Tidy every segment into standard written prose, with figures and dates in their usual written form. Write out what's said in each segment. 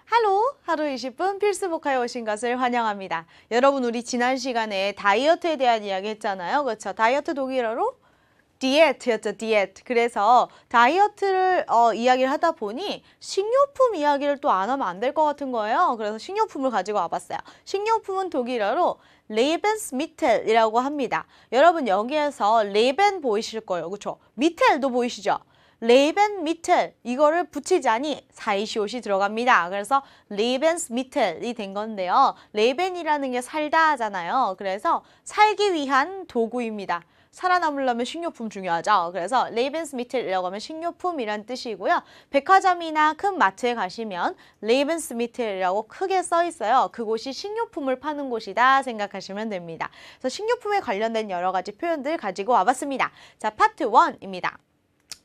할로! 하루 20분 필수 복화에 오신 것을 환영합니다. 여러분, 우리 지난 시간에 다이어트에 대한 이야기 했잖아요. 그렇죠? 다이어트 독일어로 디에트였죠, 디에트. 그래서 다이어트를 이야기를 하다 보니 식료품 이야기를 또 안 하면 안 될 것 같은 거예요. 그래서 식료품을 가지고 와봤어요. 식료품은 독일어로 Lebensmittel이라고 합니다. 여러분, 여기에서 Leben 보이실 거예요. 그렇죠? Mittel도 보이시죠? Lebensmittel 이거를 붙이자니 사이시옷이 들어갑니다. 그래서 Lebensmittel이 된 건데요. Leben이라는 게 살다 하잖아요. 그래서 살기 위한 도구입니다. 살아남으려면 식료품 중요하죠. 그래서 Lebensmittel이라고 하면 식료품이란 뜻이고요. 백화점이나 큰 마트에 가시면 Lebensmittel이라고 크게 써 있어요. 그곳이 식료품을 파는 곳이다 생각하시면 됩니다. 그래서 식료품에 관련된 여러 가지 표현들 가지고 와봤습니다. 자, 파트 1입니다.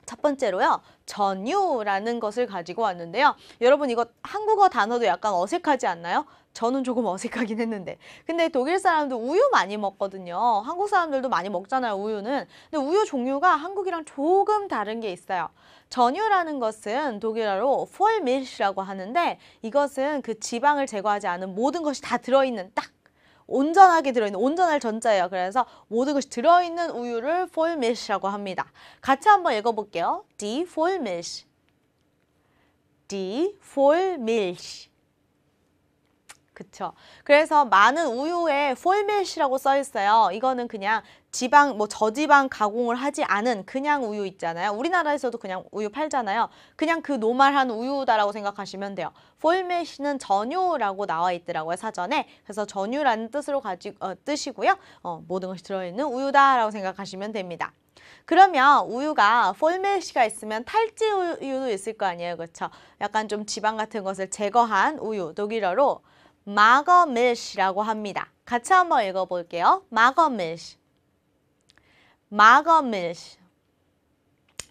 첫 번째로요. 전유라는 것을 가지고 왔는데요. 여러분, 이거 한국어 단어도 약간 어색하지 않나요? 저는 조금 어색하긴 했는데. 근데 독일 사람도 우유 많이 먹거든요. 한국 사람들도 많이 먹잖아요, 우유는. 근데 우유 종류가 한국이랑 조금 다른 게 있어요. 전유라는 것은 독일어로 Vollmilch라고 하는데 이것은 그 지방을 제거하지 않은 모든 것이 다 들어있는 딱 온전하게 들어있는, 온전할 전자예요. 그래서 모든 것이 들어있는 우유를 Vollmilch라고 합니다. 같이 한번 읽어볼게요. Die Vollmilch. Die Vollmilch. 그쵸. 그래서 많은 우유에 Vollmilch라고 써 있어요. 이거는 그냥 지방, 저지방 가공을 하지 않은 그냥 우유 있잖아요. 우리나라에서도 그냥 우유 팔잖아요. 그냥 그 노말한 우유다라고 생각하시면 돼요. Vollmilch는 전유라고 나와 있더라고요, 사전에. 그래서 전유라는 뜻으로 뜻이고요. 모든 것이 들어있는 우유다라고 생각하시면 됩니다. 그러면 우유가 Vollmilch가 있으면 탈지 우유도 있을 거 아니에요, 그렇죠? 약간 좀 지방 같은 것을 제거한 우유, 독일어로 Magermilch라고 합니다. 같이 한번 읽어볼게요. Magermilch. Magermilch.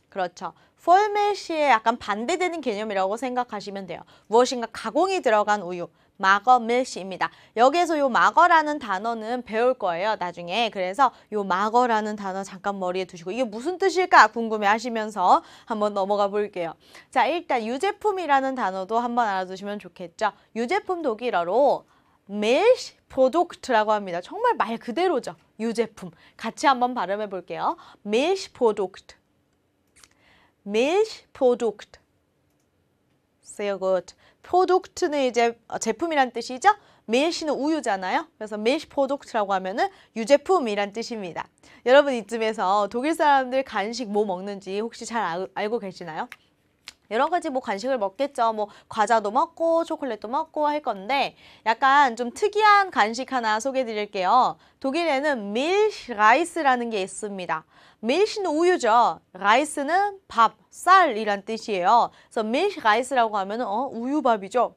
그렇죠. Vollmilch에 약간 반대되는 개념이라고 생각하시면 돼요. 무엇인가 가공이 들어간 우유. Magermilch입니다. 여기에서 요 Mager라는 단어는 배울 거예요, 나중에. 그래서 요 Mager라는 단어 잠깐 머리에 두시고 이게 무슨 뜻일까 궁금해 하시면서 한번 넘어가 볼게요. 자, 일단 유제품이라는 단어도 한번 알아두시면 좋겠죠. 유제품 독일어로 Milchprodukt라고 합니다. 정말 말 그대로죠. 유제품. 같이 한번 발음해 볼게요. Milchprodukt. Milchprodukt. Sehr gut. 프로덕트는 이제 제품이란 뜻이죠. 밀시는 우유잖아요. 그래서 밀시프로덕트라고 하면은 유제품이란 뜻입니다. 여러분, 이쯤에서 독일 사람들 간식 뭐 먹는지 혹시 잘 알고 계시나요? 여러 가지 간식을 먹겠죠. 과자도 먹고 초콜릿도 먹고 할 건데 약간 좀 특이한 간식 하나 소개해 드릴게요. 독일에는 밀라이스라는 게 있습니다. 밀시는 우유죠. 라이스는 밥, 쌀이란 뜻이에요. 그래서 밀라이스라고 하면은 우유밥이죠.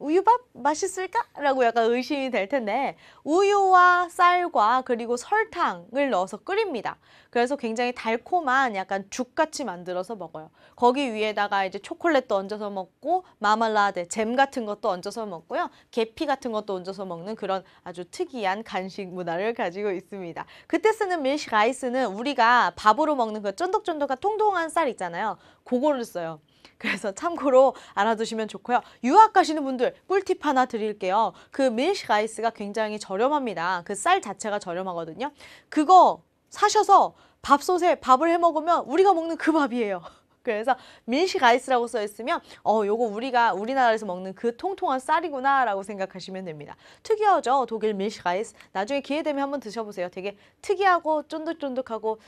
우유밥 맛있을까? 라고 약간 의심이 될 텐데 우유와 쌀과 그리고 설탕을 넣어서 끓입니다. 그래서 굉장히 달콤한 약간 죽같이 만들어서 먹어요. 거기 위에다가 이제 초콜릿도 얹어서 먹고 마말라데, 잼 같은 것도 얹어서 먹고요. 계피 같은 것도 얹어서 먹는 그런 아주 특이한 간식 문화를 가지고 있습니다. 그때 쓰는 밀라이스는 우리가 밥으로 먹는 그 쫀득쫀득한 통통한 쌀 있잖아요. 그거를 써요. 그래서 참고로 알아두시면 좋고요. 유학 가시는 분들 꿀팁 하나 드릴게요. 그 밀라이스가 굉장히 저렴합니다. 그 쌀 자체가 저렴하거든요. 그거 사셔서 밥솥에 밥을 해 먹으면 우리가 먹는 그 밥이에요. 그래서 밀라이스라고 써 있으면 요거 우리가 우리나라에서 먹는 그 통통한 쌀이구나 라고 생각하시면 됩니다. 특이하죠? 독일 밀라이스. 나중에 기회 되면 한번 드셔보세요. 되게 특이하고 쫀득쫀득하고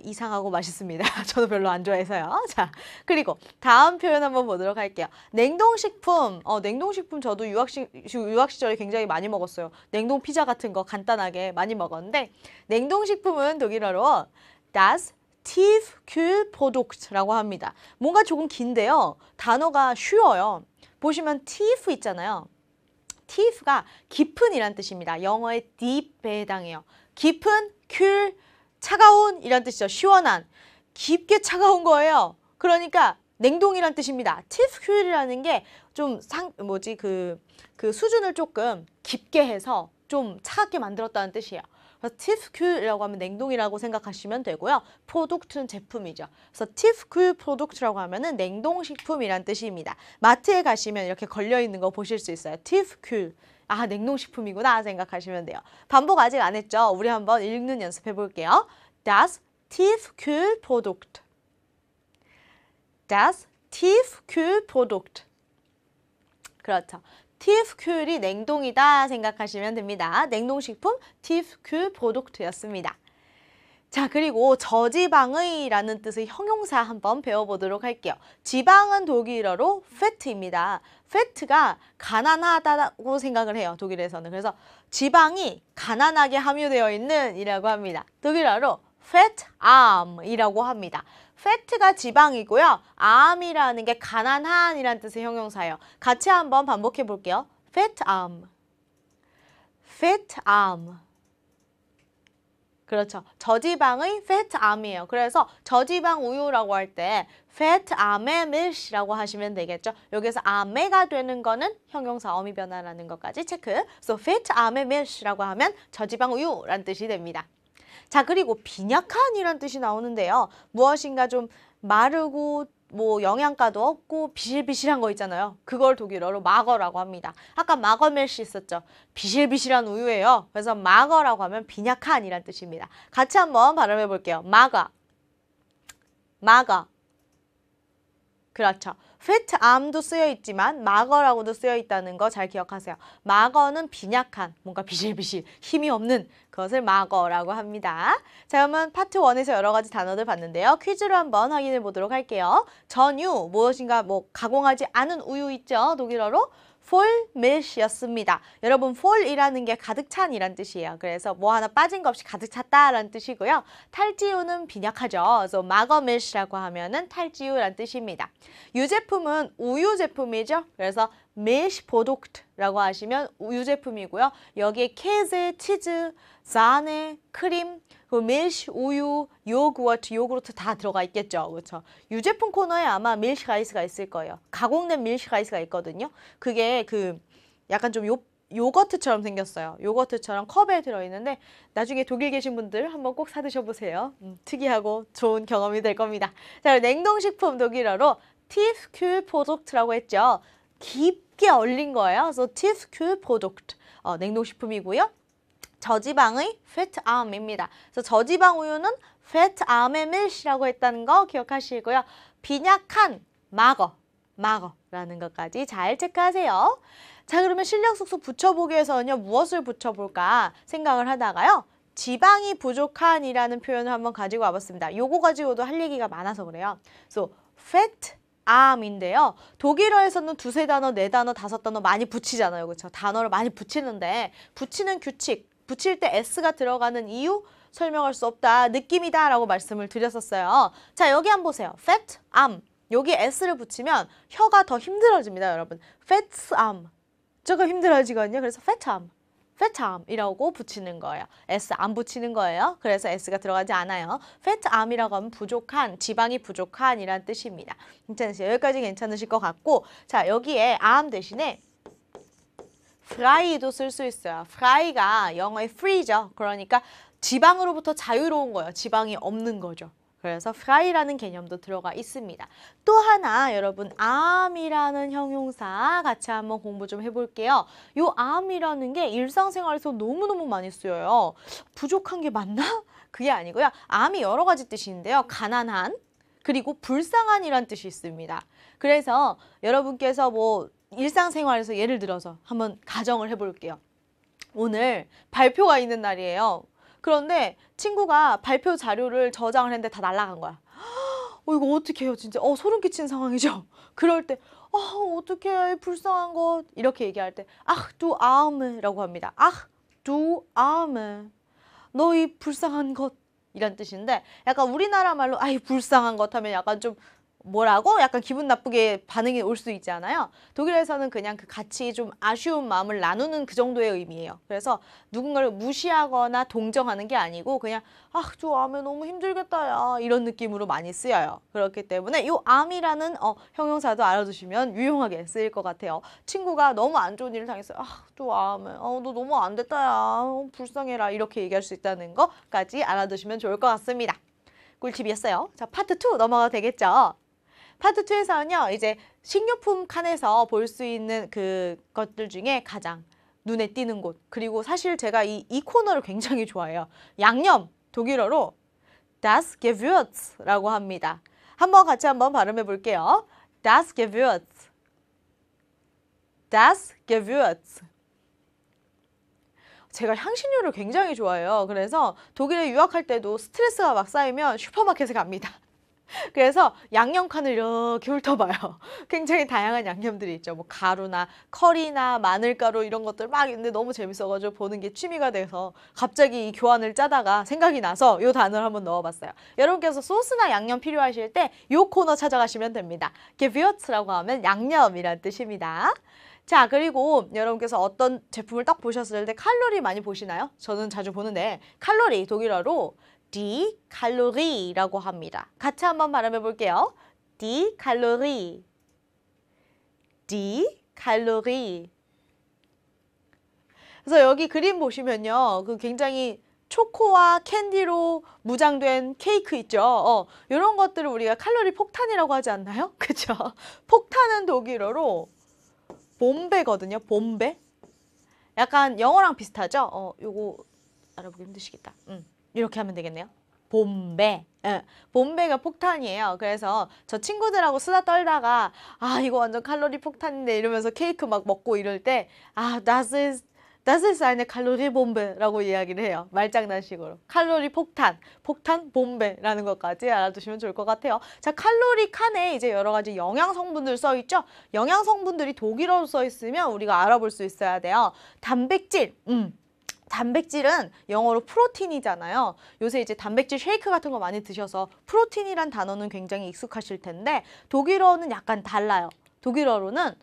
이상하고 맛있습니다. 저도 별로 안 좋아해서요. 자, 그리고 다음 표현 한번 보도록 할게요. 냉동식품. 냉동식품 저도 유학 시절에 굉장히 많이 먹었어요. 냉동 피자 같은 거 간단하게 많이 먹었는데 냉동식품은 독일어로 das Tiefkühlprodukt라고 합니다. 뭔가 조금 긴데요. 단어가 쉬워요. 보시면 tief 있잖아요. tief가 깊은이란 뜻입니다. 영어의 deep에 해당해요. 깊은, kühl, 차가운 이란 뜻이죠. 시원한, 깊게 차가운 거예요. 그러니까 냉동이란 뜻입니다. tiefkühl이라는 게 좀 그 수준을 조금 깊게 해서 좀 차갑게 만들었다는 뜻이에요. 그래서 tiefkühl이라고 하면 냉동이라고 생각하시면 되고요. product는 제품이죠. 그래서 tiefkühl product라고 하면은 냉동식품이란 뜻입니다. 마트에 가시면 이렇게 걸려 있는 거 보실 수 있어요. tiefkühl. 아, 냉동식품이구나 생각하시면 돼요. 반복 아직 안 했죠? 우리 한번 읽는 연습해 볼게요. Das Tiefkühlprodukt. Das Tiefkühlprodukt. 그렇죠. tiefkühl이 냉동이다 생각하시면 됩니다. 냉동식품 tiefkühlprodukt였습니다. 자, 그리고 저지방의라는 뜻의 형용사 한번 배워보도록 할게요. 지방은 독일어로 fett입니다. fett가 가난하다고 생각을 해요. 독일에서는. 그래서 지방이 가난하게 함유되어 있는 이라고 합니다. 독일어로 fettarm이라고 합니다. fat가 지방이고요. arm이라는 게 가난한 이란 뜻의 형용사예요. 같이 한번 반복해 볼게요. fettarm, fettarm. 그렇죠. 저지방의 fettarm이에요. 그래서 저지방 우유라고 할 때 fettarm의 milk라고 하시면 되겠죠. 여기서 arm가 되는 거는 형용사 어미 변화라는 것까지 체크. 그래서 fettarm의 milk라고 하면 저지방 우유란 뜻이 됩니다. 자, 그리고 빈약한이란 뜻이 나오는데요. 무엇인가 좀 마르고 뭐 영양가도 없고 비실비실한 거 있잖아요. 그걸 독일어로 마거라고 합니다. 아까 마거멜시 있었죠. 비실비실한 우유예요. 그래서 마거라고 하면 빈약한이란 뜻입니다. 같이 한번 발음해 볼게요. 마거, 마거. 그렇죠. fettarm도 쓰여 있지만 마거라고도 쓰여 있다는 거 잘 기억하세요. 마거는 빈약한, 뭔가 비실비실, 힘이 없는 그것을 마거라고 합니다. 자, 그러면 파트 1에서 여러 가지 단어들 봤는데요. 퀴즈로 한번 확인해 보도록 할게요. 전유, 무엇인가 뭐 가공하지 않은 우유 있죠? 독일어로 vollmilch였습니다. 여러분 voll이라는 게 가득 찬이란 뜻이에요. 그래서 뭐 하나 빠진 거 없이 가득 찼다라는 뜻이고요. 탈지우는 빈약하죠. 그래서 magermilch라고 하면은 탈지우란 뜻입니다. 유제품은 우유 제품이죠. 그래서 Milchprodukt라고 하시면 우유 제품이고요. 여기에 käse, 치즈, 사네, 크림, 밀시, 우유, 요구르트 다 들어가 있겠죠. 그렇죠? 유제품 코너에 아마 밀시라이스가 있을 거예요. 가공된 밀시라이스가 있거든요. 그게 그 약간 좀 요거트처럼 생겼어요. 요거트처럼 컵에 들어있는데 나중에 독일 계신 분들 한번 꼭 사드셔보세요. 특이하고 좋은 경험이 될 겁니다. 자, 냉동식품 독일어로 Tiefkühlprodukt라고 했죠. 깊게 얼린 거예요. 그래서 Tiefkühlprodukt, 냉동식품이고요. 저지방의 fettarm입니다. 그래서 저지방 우유는 fettarm의 milk라고 했다는 거 기억하시고요. 빈약한 마거라는 것까지 잘 체크하세요. 자, 그러면 실력 숙소 붙여보기에서는요, 무엇을 붙여볼까 생각을 하다가요. 지방이 부족한이라는 표현을 한번 가지고 와봤습니다. 요거 가지고도 할 얘기가 많아서 그래요. 그래서 fettarm인데요. 독일어에서는 두세 단어, 네 단어, 다섯 단어 많이 붙이잖아요. 그렇죠? 단어를 많이 붙이는데 붙이는 규칙, 붙일 때 S가 들어가는 이유 설명할 수 없다. 느낌이다 라고 말씀을 드렸었어요. 자, 여기 한번 보세요. fettarm. 여기 S를 붙이면 혀가 더 힘들어집니다, 여러분. fettarm. 조금 힘들어지거든요. 그래서 fettarm이라고 붙이는 거예요. S 안 붙이는 거예요. 그래서 S가 들어가지 않아요. fettarm이라고 하면 부족한, 지방이 부족한 이란 뜻입니다. 괜찮으세요? 여기까지 괜찮으실 것 같고, 자, 여기에 arm 대신에 frei도 쓸 수 있어요. frei가 영어의 free죠. 그러니까 지방으로부터 자유로운 거예요. 지방이 없는 거죠. 그래서 frei라는 개념도 들어가 있습니다. 또 하나 여러분 arm이라는 형용사 같이 한번 공부 좀 해볼게요. 요 arm이라는 게 일상생활에서 너무너무 많이 쓰여요. 부족한 게 맞나? 그게 아니고요. arm이 여러 가지 뜻이 있는데요. 가난한 그리고 불쌍한이란 뜻이 있습니다. 그래서 여러분께서 뭐 일상생활에서 예를 들어서 한번 가정을 해볼게요. 오늘 발표가 있는 날이에요. 그런데 친구가 발표 자료를 저장을 했는데 다 날아간 거야. 이거 어떻게 해요 진짜. 소름 끼치는 상황이죠. 그럴 때 어떡해 불쌍한 것 이렇게 얘기할 때 Ach du Arme 라고 합니다. Ach du Arme 너희 불쌍한 것 이란 뜻인데 약간 우리나라 말로 아이 불쌍한 것 하면 약간 좀 뭐라고? 약간 기분 나쁘게 반응이 올 수도 있잖아요. 독일에서는 그냥 그 같이 좀 아쉬운 마음을 나누는 그 정도의 의미예요. 그래서 누군가를 무시하거나 동정하는 게 아니고 그냥 저 암에 너무 힘들겠다 야 이런 느낌으로 많이 쓰여요. 그렇기 때문에 이 암이라는 형용사도 알아두시면 유용하게 쓰일 것 같아요. 친구가 너무 안 좋은 일을 당했어요. 저 암에 너 너무 안 됐다 야 불쌍해라 이렇게 얘기할 수 있다는 거까지 알아두시면 좋을 것 같습니다. 꿀팁이었어요. 자, 파트 2 넘어가도 되겠죠? 파트 2에서는요, 이제 식료품 칸에서 볼 수 있는 그 것들 중에 가장 눈에 띄는 곳. 그리고 사실 제가 이 코너를 굉장히 좋아해요. 양념, 독일어로 das Gewürz라고 합니다. 같이 한번 발음해 볼게요. das Gewürz. das Gewürz. 제가 향신료를 굉장히 좋아해요. 그래서 독일에 유학할 때도 스트레스가 막 쌓이면 슈퍼마켓에 갑니다. 그래서 양념 칸을 이렇게 훑어봐요. 굉장히 다양한 양념들이 있죠. 뭐 가루나 커리나 마늘가루 이런 것들 막 있는데 너무 재밌어가지고 보는 게 취미가 돼서 갑자기 이 교환을 짜다가 생각이 나서 이 단어를 한번 넣어봤어요. 여러분께서 소스나 양념 필요하실 때 이 코너 찾아가시면 됩니다. Gewürz라고 하면 양념이란 뜻입니다. 자, 그리고 여러분께서 어떤 제품을 딱 보셨을 때 칼로리 많이 보시나요? 저는 자주 보는데 칼로리 독일어로 die Kalorie라고 합니다. 같이 한번 발음해 볼게요. die Kalorie. die Kalorie. 그래서 여기 그림 보시면요. 그 굉장히 초코와 캔디로 무장된 케이크 있죠. 이런 것들을 우리가 칼로리 폭탄이라고 하지 않나요? 그렇죠? 폭탄은 독일어로 봄베거든요. 봄베. 약간 영어랑 비슷하죠? 요거 알아보기 힘드시겠다. 이렇게 하면 되겠네요. 봄베. 봄베가 폭탄이에요. 그래서 저 친구들하고 수다 떨다가 이거 완전 칼로리 폭탄인데 이러면서 케이크 막 먹고 이럴 때 das ist eine Kaloriebombe라고 이야기를 해요. 말장난식으로. 칼로리 폭탄, 폭탄 봄베라는 것까지 알아두시면 좋을 것 같아요. 자, 칼로리 칸에 이제 여러 가지 영양 성분들 써 있죠? 영양 성분들이 독일어로 써 있으면 우리가 알아볼 수 있어야 돼요. 단백질. 단백질은 영어로 프로틴이잖아요. 요새 이제 단백질 쉐이크 같은 거 많이 드셔서 프로틴이란 단어는 굉장히 익숙하실 텐데 독일어는 약간 달라요. 독일어로는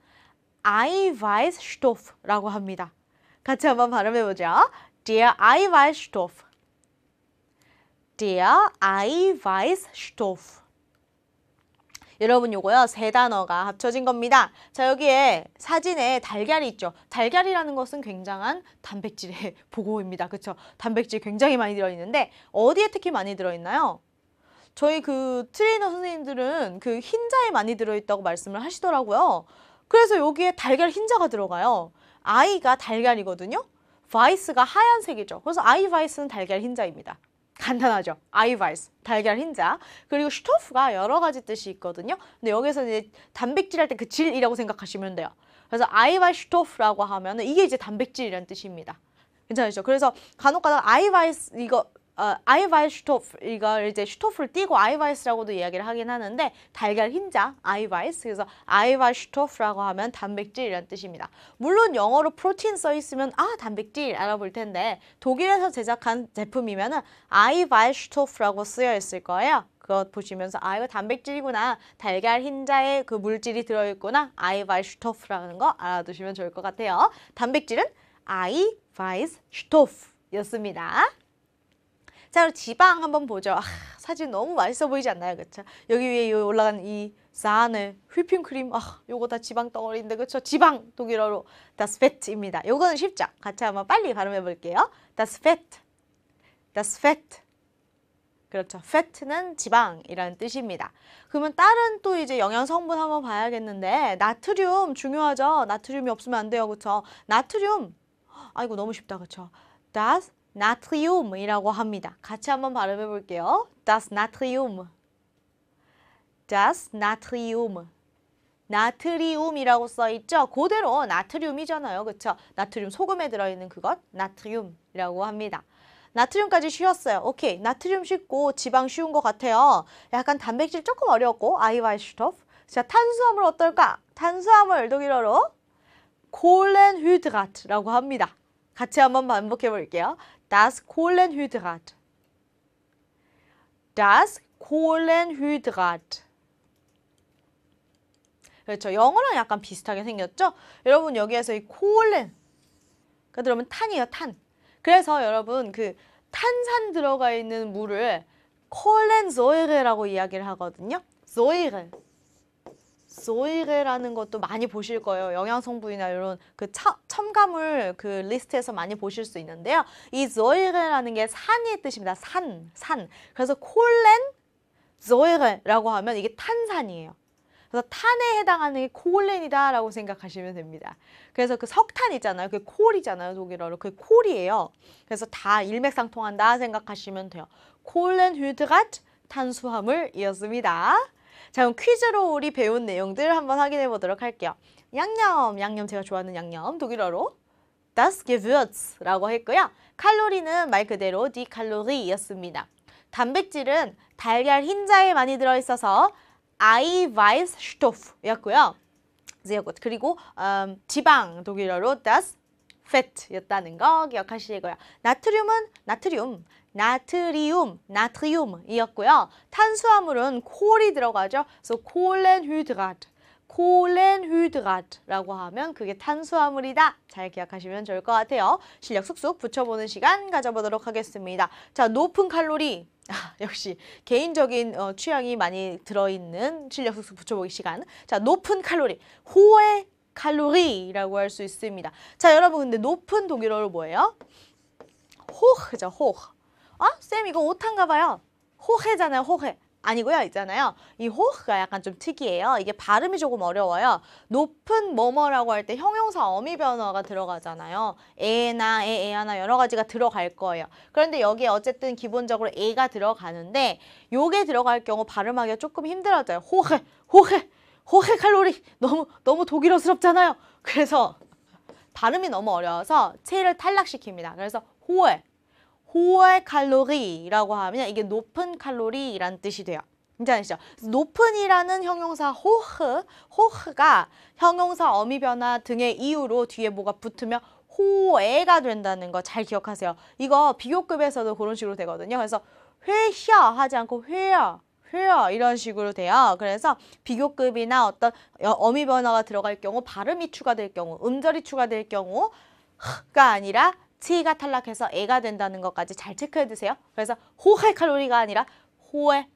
Eiweißstoff라고 합니다. 같이 한번 발음해보죠. Der Eiweißstoff. Der Eiweißstoff. 여러분 요거요. 세 단어가 합쳐진 겁니다. 자, 여기에 사진에 달걀이 있죠. 달걀이라는 것은 굉장한 단백질의 보고입니다. 그렇죠? 단백질 굉장히 많이 들어있는데 어디에 특히 많이 들어있나요? 저희 그 트레이너 선생님들은 그 흰자에 많이 들어있다고 말씀을 하시더라고요. 그래서 여기에 달걀 흰자가 들어가요. 아이가 달걀이거든요. 바이스가 하얀색이죠. 그래서 아이바이스는 달걀 흰자입니다. 간단하죠. 아이바이스, 달걀 흰자. 그리고 슈토프가 여러 가지 뜻이 있거든요. 근데 여기서 이제 단백질 할 때 그 질이라고 생각하시면 돼요. 그래서 아이바이스 슈토프라고 하면은 이게 이제 단백질이라는 뜻입니다. 괜찮으시죠? 그래서 간혹가다 아이바이스 아이바이스 슈토프 이걸 이제 슈토프를 띄고 아이바이스라고도 이야기를 하긴 하는데 달걀 흰자 아이바이스 그래서 아이바이스 슈토프라고 하면 단백질이라는 뜻입니다. 물론 영어로 프로틴 써 있으면 단백질 알아볼 텐데 독일에서 제작한 제품이면은 아이바이스 슈토프라고 쓰여 있을 거예요. 그것 보시면서 이거 단백질이구나. 달걀 흰자에 그 물질이 들어있구나. 아이바이스 슈토프라는 거 알아두시면 좋을 것 같아요. 단백질은 아이바이스 슈토프였습니다. 자, 그럼 지방 한번 보죠. 사진 너무 맛있어 보이지 않나요? 그쵸? 여기 위에 올라간 이 사네, 휘핑크림, 요거 다 지방 덩어리인데, 그쵸? 지방, 독일어로 das Fett입니다. 요거는 쉽죠? 같이 한번 빨리 발음해 볼게요. das Fett, das Fett. 그렇죠. Fett는 지방이라는 뜻입니다. 그러면 다른 또 이제 영양 성분 한번 봐야겠는데, 나트륨 중요하죠? 나트륨이 없으면 안 돼요. 그쵸? 나트륨, 이거 너무 쉽다. 그쵸? das 나트륨이라고 합니다. 같이 한번 발음해 볼게요. Das Natrium. Das Natrium. 나트리움이라고 써 있죠? 그대로 나트륨이잖아요. 그렇죠? 나트륨 소금에 들어있는 그것 나트륨이라고 합니다. 나트륨까지 쉬웠어요. 오케이. 나트륨 쉽고 지방 쉬운 것 같아요. 약간 단백질 조금 어려웠고 아이바이슈토프. 자, 탄수화물 어떨까? 탄수화물 독일어로 콜렌히드라트라고 합니다. 같이 한번 반복해 볼게요. Das Kohlenhydrat. Das Kohlenhydrat. 그렇죠. 영어랑 약간 비슷하게 생겼죠? 여러분 여기에서 이 콜렌 그러면 탄이에요, 탄. 그래서 여러분 그 탄산 들어가 있는 물을 콜렌소이레라고 이야기를 하거든요. 소이레. 소이레라는 것도 많이 보실 거예요. 영양성분이나 이런 그 첨가물 그 리스트에서 많이 보실 수 있는데요. 이 소이레라는 게 산의 뜻입니다. 산. 그래서 콜렌소이레라고 하면 이게 탄산이에요. 그래서 탄에 해당하는 게 콜렌이다라고 생각하시면 됩니다. 그래서 그 석탄 있잖아요. 그게 콜이잖아요. 독일어로. 그게 콜이에요. 그래서 다 일맥상통한다 생각하시면 돼요. 콜렌히드라트 탄수화물이었습니다. 자, 그럼 퀴즈로 우리 배운 내용들 한번 확인해 보도록 할게요. 양념 제가 좋아하는 양념 독일어로 das Gewürz라고 했고요. 칼로리는 말 그대로 die Kalorie였습니다. 단백질은 달걀 흰자에 많이 들어있어서 Eiweißstoff였고요. 그리고 지방 독일어로 das Fett였다는 거 기억하시고요. 나트리움이었고요. 탄수화물은 콜이 들어가죠. 그래서 콜렌히드라트라고 하면 그게 탄수화물이다. 잘 기억하시면 좋을 것 같아요. 실력 쑥쑥 붙여보는 시간 가져보도록 하겠습니다. 자, 높은 칼로리. 역시 개인적인 취향이 많이 들어있는 실력 쑥쑥 붙여보기 시간. 자, 높은 칼로리. 호의 칼로리라고 할 수 있습니다. 자, 여러분 근데 높은 독일어로 뭐예요? 호흐죠, 호흐. 쌤 이거 오타인가 봐요. 호헤잖아요, 호헤. 아니고요, 있잖아요. 이 호흐가 약간 좀 특이해요. 이게 발음이 조금 어려워요. 높은 뭐뭐라고 할 때 형용사 어미 변화가 들어가잖아요. 에나, 에아나 여러 가지가 들어갈 거예요. 그런데 여기에 어쨌든 기본적으로 에가 들어가는데 요게 들어갈 경우 발음하기가 조금 힘들어져요. 호헤 칼로리. 너무 독일어스럽잖아요. 그래서 발음이 너무 어려워서 체를 탈락시킵니다. 그래서 호의 칼로리라고 하면 이게 높은 칼로리라는 뜻이 돼요. 괜찮으시죠? 높은이라는 형용사 호흐가 형용사 어미 변화 등의 이유로 뒤에 뭐가 붙으면 호애가 된다는 거 잘 기억하세요. 이거 비교급에서도 그런 식으로 되거든요. 그래서 회샤 하지 않고 회야 이런 식으로 돼요. 그래서 비교급이나 어떤 어미 변화가 들어갈 경우 발음이 추가될 경우 음절이 추가될 경우 가 아니라 T가 탈락해서 애가 된다는 것까지 잘 체크해 두세요. 그래서 호의 칼로리가 아니라 호의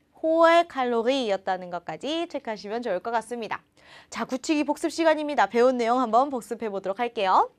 칼로리였다는 것까지 체크하시면 좋을 것 같습니다. 자, 굳히기 복습 시간입니다. 배운 내용 한번 복습해 보도록 할게요.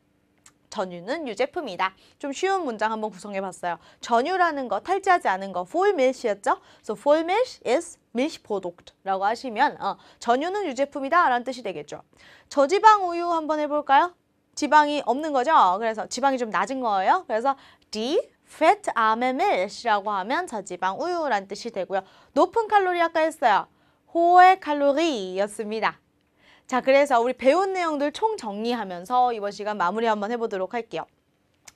전유는 유제품이다. 좀 쉬운 문장 한번 구성해 봤어요. 전유라는 거, 탈지하지 않은 거, Vollmilch였죠? So Vollmilch is Milchprodukt라고 하시면 전유는 유제품이다 라는 뜻이 되겠죠. 저지방 우유 한번 해볼까요? 지방이 없는 거죠. 그래서 지방이 좀 낮은 거예요. 그래서 die fettarme Milch라고 하면 저지방 우유란 뜻이 되고요. 높은 칼로리 아까 했어요. hohe 칼로리였습니다. 자, 그래서 우리 배운 내용들 총 정리하면서 이번 시간 마무리 한번 해보도록 할게요.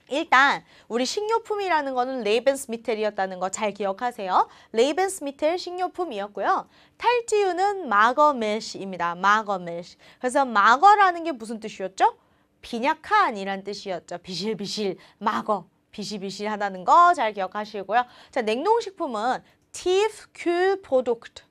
일단 우리 식료품이라는 거는 레이벤스미텔이었다는 거 잘 기억하세요. 레이벤스미텔 식료품이었고요. 탈지유는 마거멜시입니다. 마거멜시. 그래서 마거라는 게 무슨 뜻이었죠? 빈약한이란 뜻이었죠. 비실비실, 마거, 비실비실하다는 거 잘 기억하시고요. 자, 냉동식품은 Tiefkühlprodukt.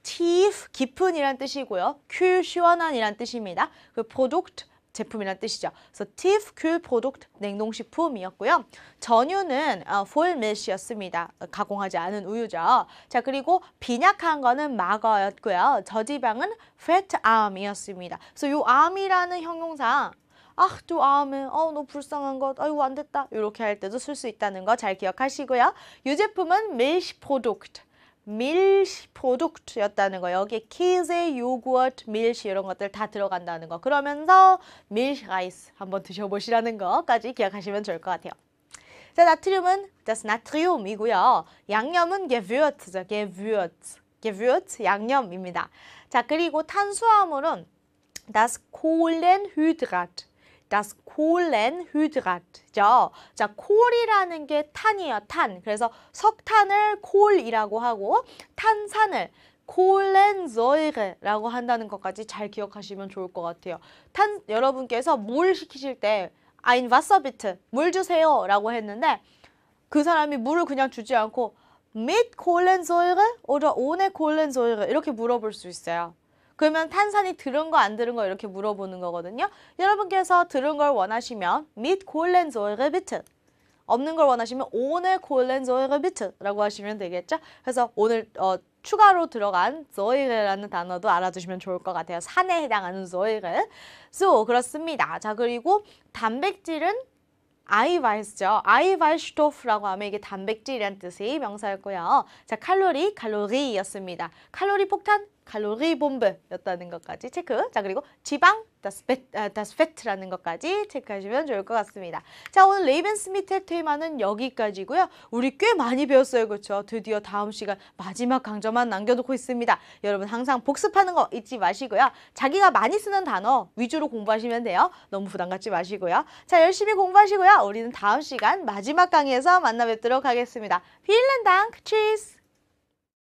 Tief, 깊은이란 뜻이고요. Kühl, 시원한이란 뜻입니다. 그 Produkt, 제품이란 뜻이죠. 그래서 Tiefkühlprodukt, 냉동식품이었고요. 전유는 Vollmilch였습니다. 가공하지 않은 우유죠. 자, 그리고 빈약한 거는 마거였고요. 저지방은 fettarm이었습니다. 그래서 요 arm이라는 형용사 du arme, 너 불쌍한 것, 아이고 안 됐다. 이렇게 할 때도 쓸 수 있다는 거 잘 기억하시고요. 유제품은 밀시프로덕트였다는 거. 여기에 Käse, 요구르트, 밀시 이런 것들 다 들어간다는 거. 그러면서 밀라이스 한번 드셔보시라는 거까지 기억하시면 좋을 것 같아요. 자, 나트륨은 das Natrium이고요. 양념은 Gewürz죠. Gewürz, 양념입니다. 자, 그리고 탄수화물은 das Kohlenhydrat죠. 자, 콜이라는 게 탄이에요. 탄. 그래서 석탄을 콜이라고 하고 탄산을 콜렌소이레라고 한다는 것까지 잘 기억하시면 좋을 것 같아요. 여러분께서 물 시키실 때 ein Wasser bitte, 물 주세요 라고 했는데 그 사람이 물을 그냥 주지 않고 mit Kohlensäure oder ohne Kohlensäure 이렇게 물어볼 수 있어요. 그러면 탄산이 들은 거 안 들은 거 이렇게 물어보는 거거든요. 여러분께서 들은 걸 원하시면 mit Kohlensäure bitte. 없는 걸 원하시면 ohne Kohlensäure bitte라고 하시면 되겠죠. 그래서 오늘 추가로 들어간 Säure라는 단어도 알아두시면 좋을 것 같아요. 산에 해당하는 Säure. So, 그렇습니다. 자, 그리고 단백질은 Eiweiß죠. Eiweißstoff라고 하면 이게 단백질이란 뜻의 명사였고요. 자, 칼로리였습니다. 칼로리 폭탄, 칼로리 봄브였다는 것까지 체크. 자, 그리고 지방, das Fett라는 것까지 체크하시면 좋을 것 같습니다. 자, 오늘 레이벤스미트의 테마는 여기까지고요. 우리 꽤 많이 배웠어요. 그렇죠? 드디어 다음 시간 마지막 강좌만 남겨놓고 있습니다. 여러분 항상 복습하는 거 잊지 마시고요. 자기가 많이 쓰는 단어 위주로 공부하시면 돼요. 너무 부담 갖지 마시고요. 자, 열심히 공부하시고요. 우리는 다음 시간 마지막 강의에서 만나 뵙도록 하겠습니다. Vielen Dank. Tschüss.